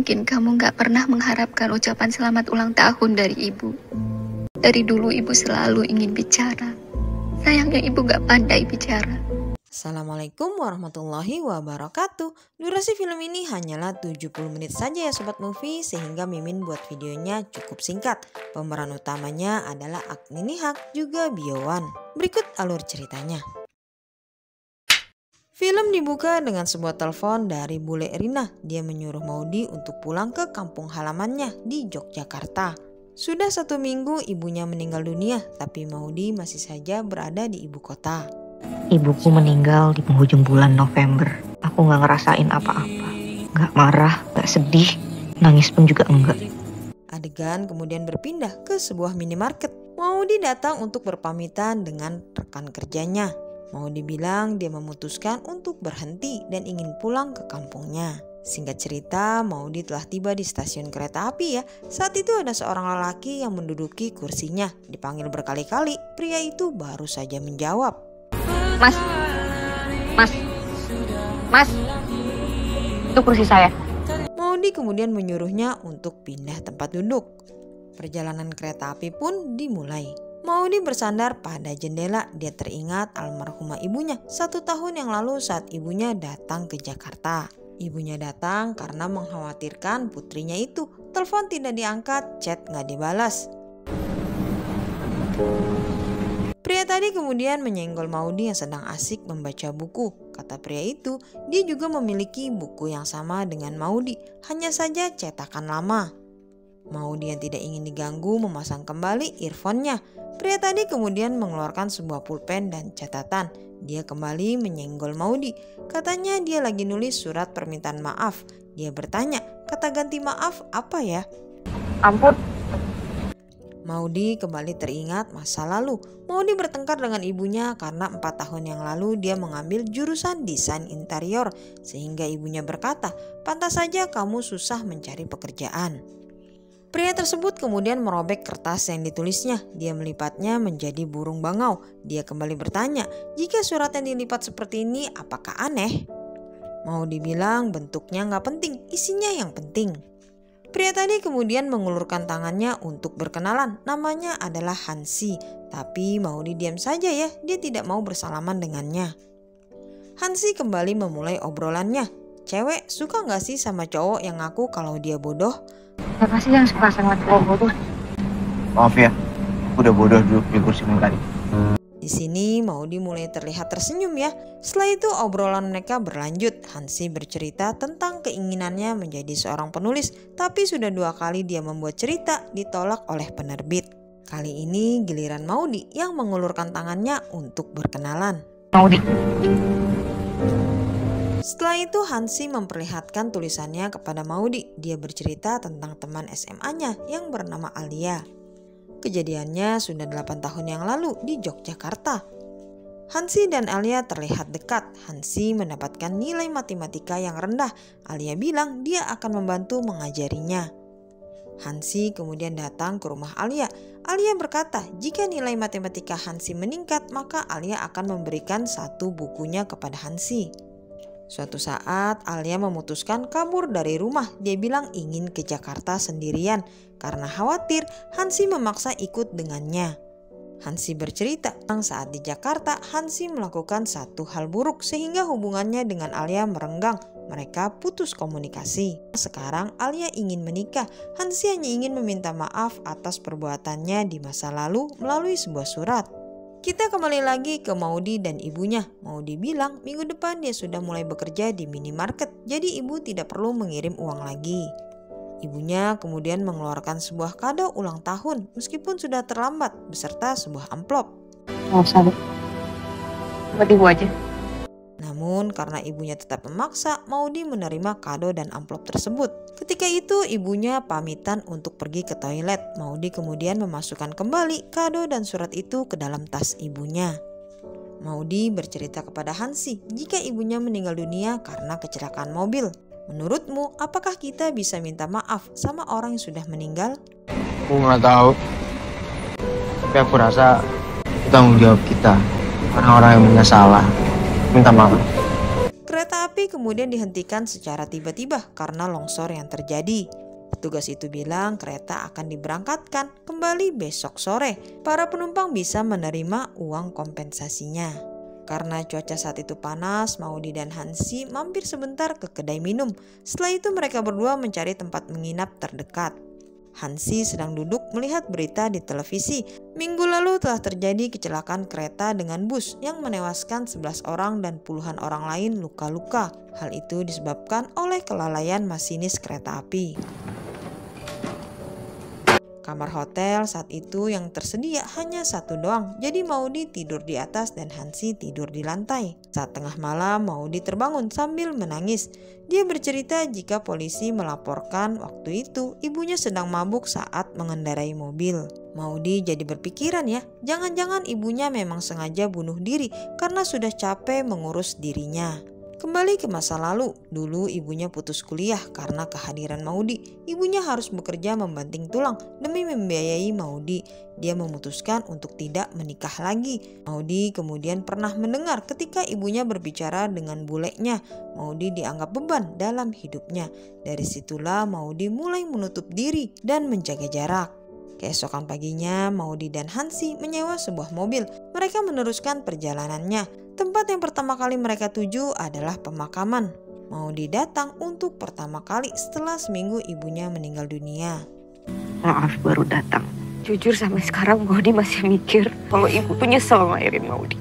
mungkin kamu gak pernah mengharapkan ucapan selamat ulang tahun dari ibu. Dari dulu ibu selalu ingin bicara. Sayangnya ibu gak pandai bicara. Assalamualaikum warahmatullahi wabarakatuh. Durasi film ini hanyalah 70 menit saja ya Sobat Movie, sehingga Mimin buat videonya cukup singkat. Pemeran utamanya adalah Agni Nihak juga Biowan. Berikut alur ceritanya. Film dibuka dengan sebuah telepon dari bule Rina. Dia menyuruh Maudy untuk pulang ke kampung halamannya di Yogyakarta. Sudah 1 minggu ibunya meninggal dunia, tapi Maudy masih saja berada di ibu kota. Ibuku meninggal di penghujung bulan November. Aku gak ngerasain apa-apa. Gak marah, gak sedih, nangis pun juga enggak. Adegan kemudian berpindah ke sebuah minimarket. Maudy datang untuk berpamitan dengan rekan kerjanya. Maudy bilang dia memutuskan untuk berhenti dan ingin pulang ke kampungnya. Singkat cerita, Maudy telah tiba di stasiun kereta api ya. Saat itu ada seorang lelaki yang menduduki kursinya. Dipanggil berkali-kali, pria itu baru saja menjawab. Mas, itu kursi saya. Maudy kemudian menyuruhnya untuk pindah tempat duduk. Perjalanan kereta api pun dimulai. Maudy bersandar pada jendela. Dia teringat almarhumah ibunya 1 tahun yang lalu saat ibunya datang ke Jakarta. Ibunya datang karena mengkhawatirkan putrinya itu. Telepon tidak diangkat, chat gak dibalas. Pria tadi kemudian menyenggol Maudy yang sedang asik membaca buku. Kata pria itu, dia juga memiliki buku yang sama dengan Maudy, hanya saja cetakan lama. Maudy yang tidak ingin diganggu memasang kembali earphone-nya. Pria tadi kemudian mengeluarkan sebuah pulpen dan catatan. Dia kembali menyenggol Maudy. Katanya dia lagi nulis surat permintaan maaf. Dia bertanya, kata ganti maaf apa ya? Ampun. Maudy kembali teringat masa lalu. Maudy bertengkar dengan ibunya karena 4 tahun yang lalu dia mengambil jurusan desain interior. Sehingga ibunya berkata, pantas saja kamu susah mencari pekerjaan. Pria tersebut kemudian merobek kertas yang ditulisnya. Dia melipatnya menjadi burung bangau. Dia kembali bertanya, jika surat yang dilipat seperti ini apakah aneh? Maudy bilang bentuknya gak penting, isinya yang penting. Pria tadi kemudian mengulurkan tangannya untuk berkenalan. Namanya adalah Hansi. Tapi Maudy diam saja ya, dia tidak mau bersalaman dengannya. Hansi kembali memulai obrolannya. Cewek suka gak sih sama cowok yang ngaku kalau dia bodoh? Ya pasti yang suka sama cowok bodoh. Maaf ya, aku udah bodoh duduk di kursi tadi. Di sini Maudy mulai terlihat tersenyum ya. Setelah itu obrolan mereka berlanjut. Hansi bercerita tentang keinginannya menjadi seorang penulis, tapi sudah 2 kali dia membuat cerita ditolak oleh penerbit. Kali ini giliran Maudy yang mengulurkan tangannya untuk berkenalan. Maudy. Setelah itu Hansi memperlihatkan tulisannya kepada Maudy. Dia bercerita tentang teman SMA-nya yang bernama Alia. Kejadiannya sudah 8 tahun yang lalu di Yogyakarta. Hansi dan Alia terlihat dekat. Hansi mendapatkan nilai matematika yang rendah. Alia bilang dia akan membantu mengajarinya. Hansi kemudian datang ke rumah Alia. Alia berkata jika nilai matematika Hansi meningkat maka Alia akan memberikan 1 bukunya kepada Hansi. Suatu saat Alia memutuskan kabur dari rumah. Dia bilang ingin ke Jakarta sendirian karena khawatir Hansi memaksa ikut dengannya. Hansi bercerita tentang saat di Jakarta Hansi melakukan 1 hal buruk sehingga hubungannya dengan Alia merenggang. Mereka putus komunikasi. Sekarang Alia ingin menikah. Hansi hanya ingin meminta maaf atas perbuatannya di masa lalu melalui sebuah surat. Kita kembali lagi ke Maudy dan ibunya. Maudy bilang minggu depan dia sudah mulai bekerja di minimarket, jadi ibu tidak perlu mengirim uang lagi. Ibunya kemudian mengeluarkan sebuah kado ulang tahun meskipun sudah terlambat beserta sebuah amplop. Nggak usah, buat ibu aja. Namun karena ibunya tetap memaksa, Maudy menerima kado dan amplop tersebut. Ketika itu ibunya pamitan untuk pergi ke toilet. Maudy kemudian memasukkan kembali kado dan surat itu ke dalam tas ibunya. Maudy bercerita kepada Hansi jika ibunya meninggal dunia karena kecelakaan mobil. Menurutmu apakah kita bisa minta maaf sama orang yang sudah meninggal? Aku nggak tahu, tapi aku rasa itu tanggung jawab kita. Karena orang yang punya salah minta maaf. Kereta api Kembali kemudian dihentikan secara tiba-tiba karena longsor yang terjadi. Petugas itu bilang kereta akan diberangkatkan kembali besok sore. Para penumpang bisa menerima uang kompensasinya. Karena cuaca saat itu panas, Maudy dan Hansi mampir sebentar ke kedai minum. Setelah itu mereka berdua mencari tempat menginap terdekat. Hansi sedang duduk melihat berita di televisi. Minggu lalu telah terjadi kecelakaan kereta dengan bus yang menewaskan 11 orang dan puluhan orang lain luka-luka. Hal itu disebabkan oleh kelalaian masinis kereta api. Kamar hotel saat itu yang tersedia hanya satu doang, jadi Maudy tidur di atas dan Hansi tidur di lantai. Saat tengah malam, Maudy terbangun sambil menangis. Dia bercerita jika polisi melaporkan waktu itu ibunya sedang mabuk saat mengendarai mobil. Maudy jadi berpikiran ya, jangan-jangan ibunya memang sengaja bunuh diri karena sudah capek mengurus dirinya. Kembali ke masa lalu, dulu ibunya putus kuliah karena kehadiran Maudy. Ibunya harus bekerja membanting tulang demi membiayai Maudy. Dia memutuskan untuk tidak menikah lagi. Maudy kemudian pernah mendengar ketika ibunya berbicara dengan bulenya. Maudy dianggap beban dalam hidupnya. Dari situlah Maudy mulai menutup diri dan menjaga jarak. Keesokan paginya, Maudy dan Hansi menyewa sebuah mobil. Mereka meneruskan perjalanannya. Tempat yang pertama kali mereka tuju adalah pemakaman. Maudy datang untuk pertama kali setelah seminggu ibunya meninggal dunia. Maaf baru datang. Jujur sampai sekarang Maudy masih mikir kalau ibu tuh nyesel ngelahirin Maudy.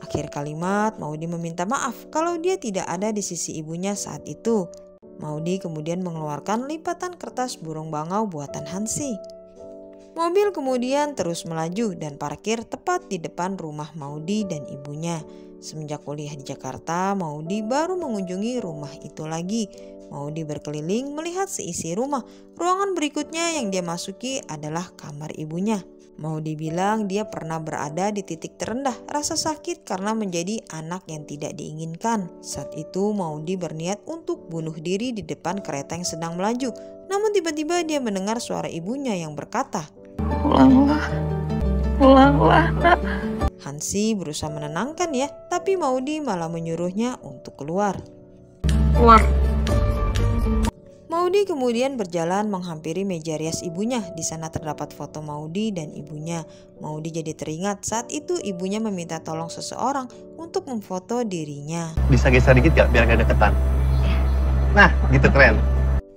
Akhir kalimat, Maudy meminta maaf kalau dia tidak ada di sisi ibunya saat itu. Maudy kemudian mengeluarkan lipatan kertas burung bangau buatan Hansi. Mobil kemudian terus melaju dan parkir tepat di depan rumah Maudy dan ibunya. Semenjak kuliah di Jakarta, Maudy baru mengunjungi rumah itu lagi. Maudy berkeliling melihat seisi rumah. Ruangan berikutnya yang dia masuki adalah kamar ibunya. Maudy bilang dia pernah berada di titik terendah, rasa sakit karena menjadi anak yang tidak diinginkan. Saat itu Maudy berniat untuk bunuh diri di depan kereta yang sedang melaju. Namun tiba-tiba dia mendengar suara ibunya yang berkata, Pulanglah nak. Hansi berusaha menenangkan ya, tapi Maudy malah menyuruhnya untuk keluar. Maudy kemudian berjalan menghampiri meja rias ibunya. Di sana terdapat foto Maudy dan ibunya. Maudy jadi teringat saat itu ibunya meminta tolong seseorang untuk memfoto dirinya. Bisa geser dikit gak biar gak deketan? Nah, gitu keren.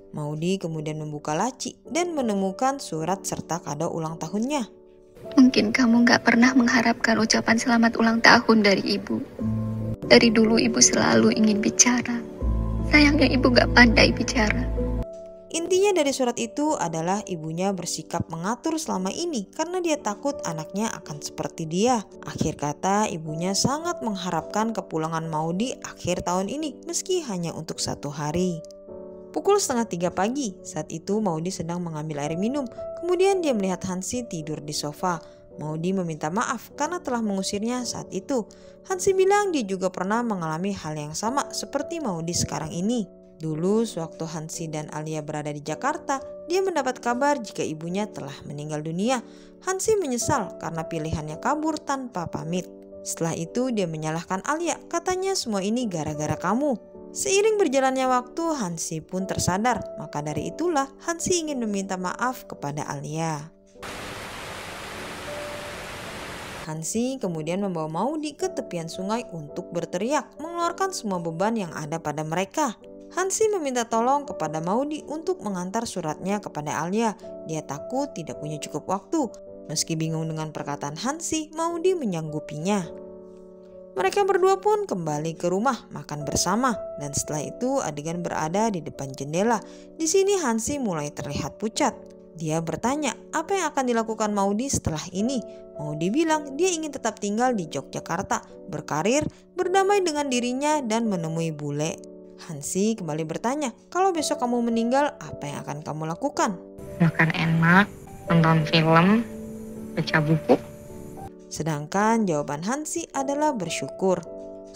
Maudy kemudian membuka laci dan menemukan surat serta kado ulang tahunnya. Mungkin kamu gak pernah mengharapkan ucapan selamat ulang tahun dari ibu. Dari dulu ibu selalu ingin bicara. Sayangnya ibu gak pandai bicara. Intinya dari surat itu adalah ibunya bersikap mengatur selama ini karena dia takut anaknya akan seperti dia. Akhir kata, ibunya sangat mengharapkan kepulangan Maudy akhir tahun ini meski hanya untuk 1 hari. Pukul 2:30 pagi, saat itu Maudy sedang mengambil air minum. Kemudian dia melihat Hansi tidur di sofa. Maudy meminta maaf karena telah mengusirnya saat itu. Hansi bilang dia juga pernah mengalami hal yang sama seperti Maudy sekarang ini. Dulu sewaktu Hansi dan Alia berada di Jakarta, dia mendapat kabar jika ibunya telah meninggal dunia. Hansi menyesal karena pilihannya kabur tanpa pamit. Setelah itu dia menyalahkan Alia, katanya semua ini gara-gara kamu. Seiring berjalannya waktu, Hansi pun tersadar. Maka dari itulah Hansi ingin meminta maaf kepada Alia. Hansi kemudian membawa Maudy ke tepian sungai untuk berteriak, mengeluarkan semua beban yang ada pada mereka. Hansi meminta tolong kepada Maudy untuk mengantar suratnya kepada Alia. Dia takut tidak punya cukup waktu. Meski bingung dengan perkataan Hansi, Maudy menyanggupinya. Mereka berdua pun kembali ke rumah makan bersama dan setelah itu adegan berada di depan jendela. Di sini Hansi mulai terlihat pucat. Dia bertanya apa yang akan dilakukan Maudy setelah ini. Maudy bilang dia ingin tetap tinggal di Yogyakarta, berkarir, berdamai dengan dirinya dan menemui bule. Hansi kembali bertanya, kalau besok kamu meninggal apa yang akan kamu lakukan? Makan enak, nonton film, baca buku. Sedangkan jawaban Hansi adalah bersyukur.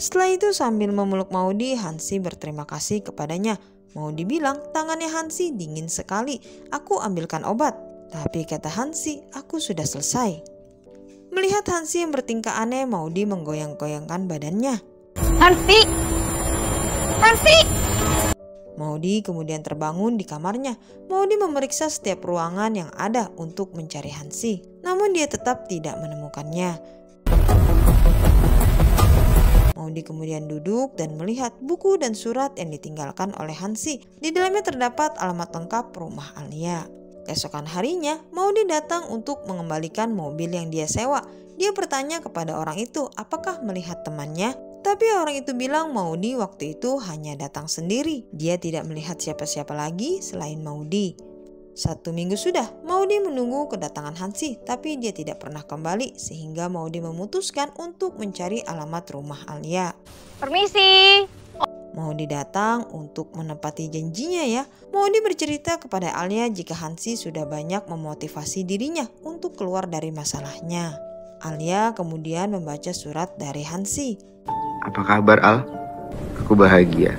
Setelah itu sambil memeluk Maudy, Hansi berterima kasih kepadanya. Maudy bilang tangannya Hansi dingin sekali. Aku ambilkan obat. Tapi kata Hansi, aku sudah selesai. Melihat Hansi yang bertingkah aneh, Maudy menggoyang-goyangkan badannya. Hansi! Hansi! Maudi kemudian terbangun di kamarnya. Maudi memeriksa setiap ruangan yang ada untuk mencari Hansi. Namun dia tetap tidak menemukannya. Maudi kemudian duduk dan melihat buku dan surat yang ditinggalkan oleh Hansi. Di dalamnya terdapat alamat lengkap rumah Alia. Keesokan harinya, Maudi datang untuk mengembalikan mobil yang dia sewa. Dia bertanya kepada orang itu apakah melihat temannya. Tapi orang itu bilang Maudi waktu itu hanya datang sendiri. Dia tidak melihat siapa-siapa lagi selain Maudi. 1 minggu sudah Maudi menunggu kedatangan Hansi, tapi dia tidak pernah kembali sehingga Maudi memutuskan untuk mencari alamat rumah Alia. Permisi. Maudi datang untuk menepati janjinya ya. Maudi bercerita kepada Alia jika Hansi sudah banyak memotivasi dirinya untuk keluar dari masalahnya. Alia kemudian membaca surat dari Hansi. Apa kabar, Al? Aku bahagia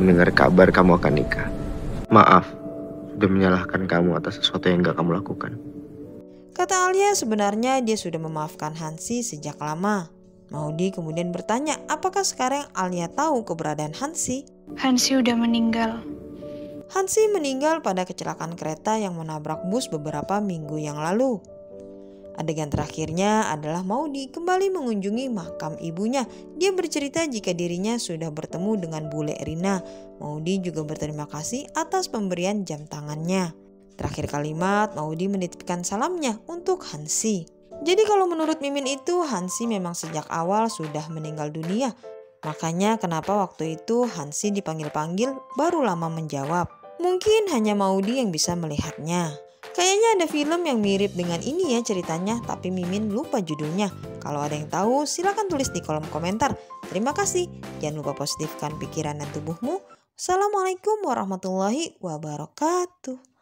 mendengar kabar kamu akan nikah. Maaf, sudah menyalahkan kamu atas sesuatu yang gak kamu lakukan. Kata Alia sebenarnya dia sudah memaafkan Hansi sejak lama. Maudi kemudian bertanya apakah sekarang Alia tahu keberadaan Hansi. Hansi udah meninggal. Hansi meninggal pada kecelakaan kereta yang menabrak bus beberapa minggu yang lalu. Adegan terakhirnya adalah Maudi kembali mengunjungi makam ibunya. Dia bercerita jika dirinya sudah bertemu dengan bule Rina. Maudi juga berterima kasih atas pemberian jam tangannya. Terakhir kalimat, Maudi menitipkan salamnya untuk Hansi. Jadi kalau menurut Mimin itu Hansi memang sejak awal sudah meninggal dunia. Makanya kenapa waktu itu Hansi dipanggil-panggil baru lama menjawab. Mungkin hanya Maudi yang bisa melihatnya. Kayaknya ada film yang mirip dengan ini ya ceritanya, tapi Mimin lupa judulnya. Kalau ada yang tahu silakan tulis di kolom komentar. Terima kasih. Jangan lupa positifkan pikiran dan tubuhmu. Assalamualaikum warahmatullahi wabarakatuh.